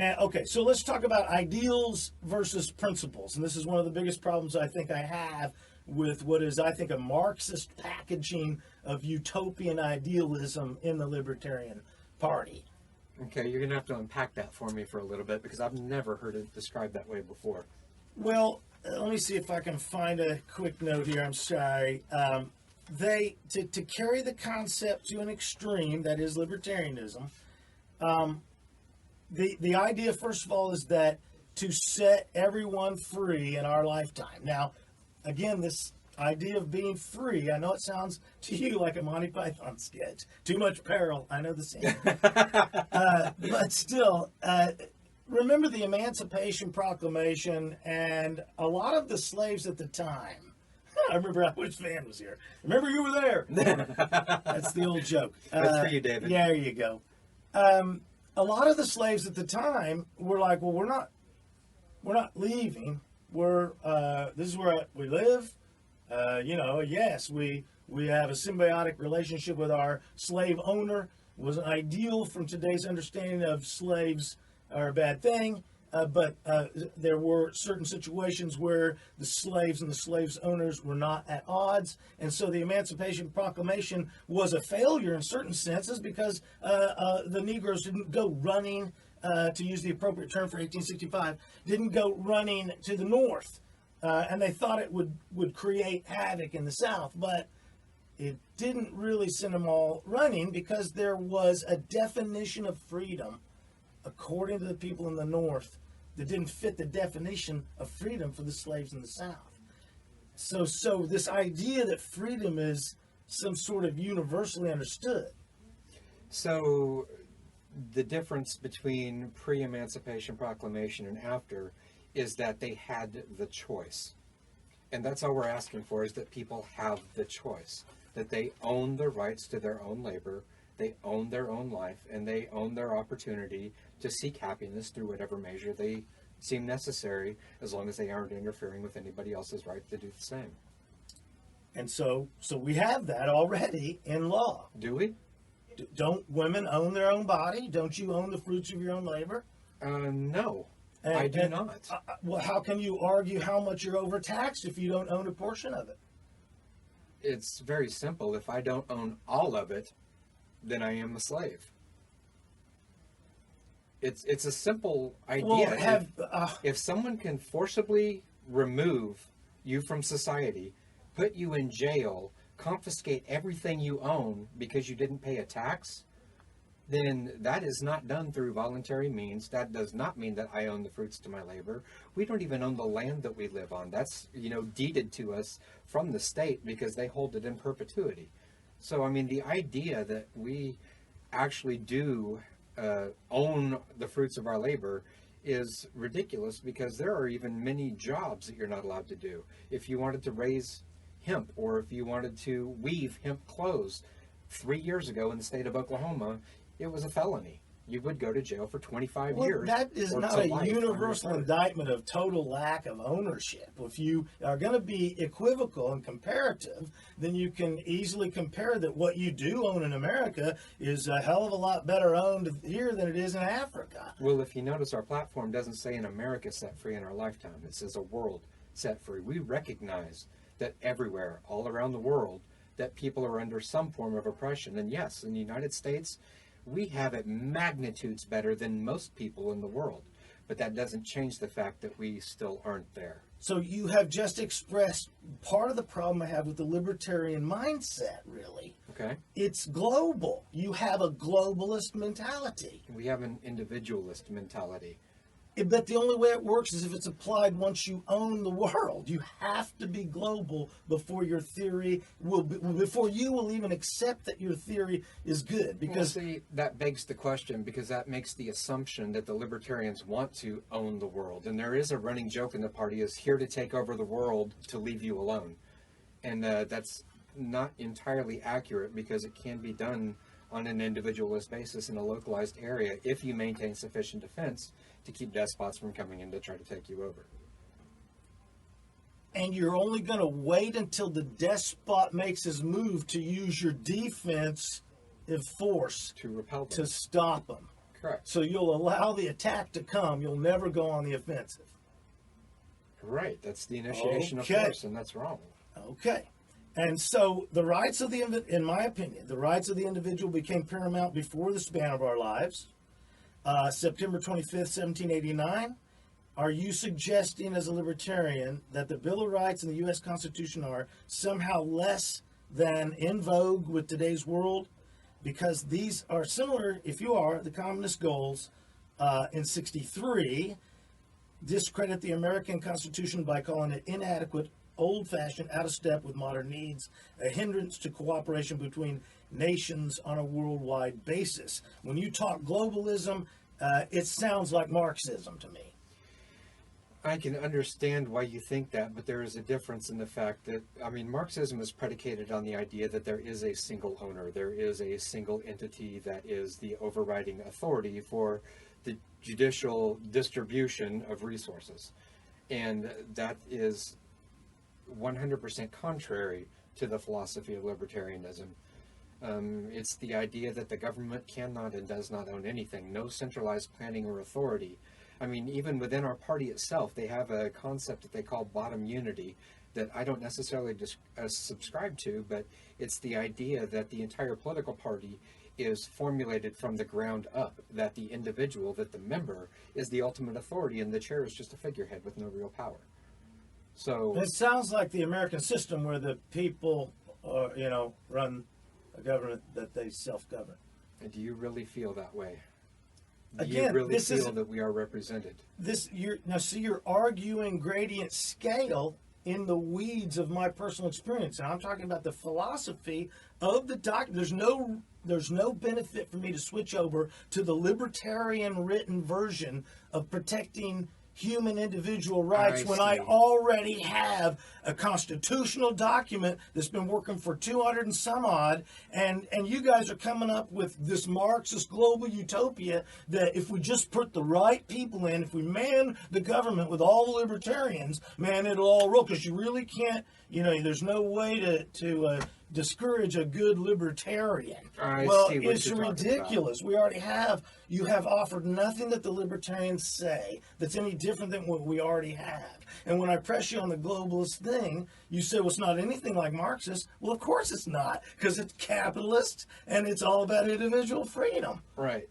Okay, so let's talk about ideals versus principles. And this is one of the biggest problems I think I have with what is, I think, a Marxist packaging of utopian idealism in the Libertarian Party. Okay, you're going to have to unpack that for me for a little bit because I've never heard it described that way before. Well, let me see if I can find a quick note here. I'm sorry. To carry the concept to an extreme, that is libertarianism, the idea, first of all, is that to set everyone free in our lifetime. Now, again, this idea of being free, I know it sounds to you like a Monty Python sketch. Too much peril, I know the scene. But still, remember the Emancipation Proclamation, and a lot of the slaves at the time, I remember, I wish Van was here. Remember you were there. That's the old joke. That's for you, David. Yeah, there you go. A lot of the slaves at the time were like, well, we're not leaving. This is where we live. Yes, we have a symbiotic relationship with our slave owner. It was an ideal from today's understanding of slaves are a bad thing. But there were certain situations where the slaves and the slaves' owners were not at odds. And so the Emancipation Proclamation was a failure in certain senses because the Negroes didn't go running, to use the appropriate term for 1865, didn't go running to the North. And they thought it would create havoc in the South. But it didn't really send them all running because there was a definition of freedom, according to the people in the North, that didn't fit the definition of freedom for the slaves in the South. So this idea that freedom is some sort of universally understood. So the difference between pre-Emancipation Proclamation and after is that they had the choice. And that's all we're asking for, is that people have the choice, that they own the rights to their own labor, they own their own life, and they own their opportunity to seek happiness through whatever measure they seem necessary, as long as they aren't interfering with anybody else's right to do the same. And so we have that already in law. Do we? Don't women own their own body? Don't you own the fruits of your own labor? No, I do not. Well, how can you argue how much you're overtaxed if you don't own a portion of it? It's very simple. If I don't own all of it, then I am a slave. It's a simple idea. Well, if someone can forcibly remove you from society, put you in jail, confiscate everything you own because you didn't pay a tax, then that is not done through voluntary means. That does not mean that I own the fruits to my labor. We don't even own the land that we live on. That's, deeded to us from the state because they hold it in perpetuity. So, I mean, the idea that we actually do own the fruits of our labor is ridiculous, because there are even many jobs that you're not allowed to do. If you wanted to raise hemp, or if you wanted to weave hemp clothes, 3 years ago in the state of Oklahoma, it was a felony. You would go to jail for 25 years. That is not a universal indictment of total lack of ownership. If you are going to be equivocal and comparative, then you can easily compare that what you do own in America is a hell of a lot better owned here than it is in Africa. Well, if you notice, our platform doesn't say an America set free in our lifetime. It says a world set free. We recognize that everywhere, all around the world, that people are under some form of oppression. And yes, in the United States, we have it magnitudes better than most people in the world. But that doesn't change the fact that we still aren't there. So you have just expressed part of the problem I have with the libertarian mindset, really. Okay. It's global. You have a globalist mentality. We have an individualist mentality. But the only way it works is if it's applied once you own the world. You have to be global before your theory before you will even accept that your theory is good. Because that begs the question, because that makes the assumption that the libertarians want to own the world. And there is a running joke in the party, is here to take over the world to leave you alone. And that's not entirely accurate, because it can be done on an individualist basis in a localized area if you maintain sufficient defense to keep despots from coming in to try to take you over. And you're only going to wait until the despot makes his move to use your defense of force to repel them, to stop them. Correct. So you'll allow the attack to come. You'll never go on the offensive. Right. That's the initiation of Okay. force, and that's wrong. Okay. And so the rights of in my opinion, the rights of the individual became paramount before the span of our lives. September 25th, 1789. Are you suggesting as a libertarian that the Bill of Rights and the U.S. Constitution are somehow less than in vogue with today's world? Because these are similar, if you are, the communist goals in 63, discredit the American Constitution by calling it inadequate, old-fashioned, out of step with modern needs, a hindrance to cooperation between nations on a worldwide basis. When you talk globalism, it sounds like Marxism to me. I can understand why you think that, but there is a difference in the fact that, I mean, Marxism is predicated on the idea that there is a single owner, there is a single entity that is the overriding authority for the judicial distribution of resources. And that is 100% contrary to the philosophy of libertarianism. It's the idea that the government cannot and does not own anything, no centralized planning or authority. I mean, even within our party itself, they have a concept that they call bottom unity that I don't necessarily subscribe to, but it's the idea that the entire political party is formulated from the ground up, that the individual, that the member is the ultimate authority and the chair is just a figurehead with no real power. So It sounds like the American system where the people, run a government that they self-govern. do you really feel that way? Do Again, you really this feel is that we are represented? You're arguing gradient scale in the weeds of my personal experience, and I'm talking about the philosophy of the document. There's no benefit for me to switch over to the libertarian written version of protecting human individual rights when I see. already have a constitutional document that's been working for 200 and some odd, and you guys are coming up with this Marxist global utopia that if we just put the right people in, if we man the government with all the libertarians, man, it'll all roll, because you really can't, there's no way to discourage a good libertarian. I Well, see what it's you're talking ridiculous. We already have, you have offered nothing that the libertarians say that's any different than what we already have. And when I press you on the globalist thing, you say, well, it's not anything like Marxist. Well, of course it's not, because it's capitalist and it's all about individual freedom. Right.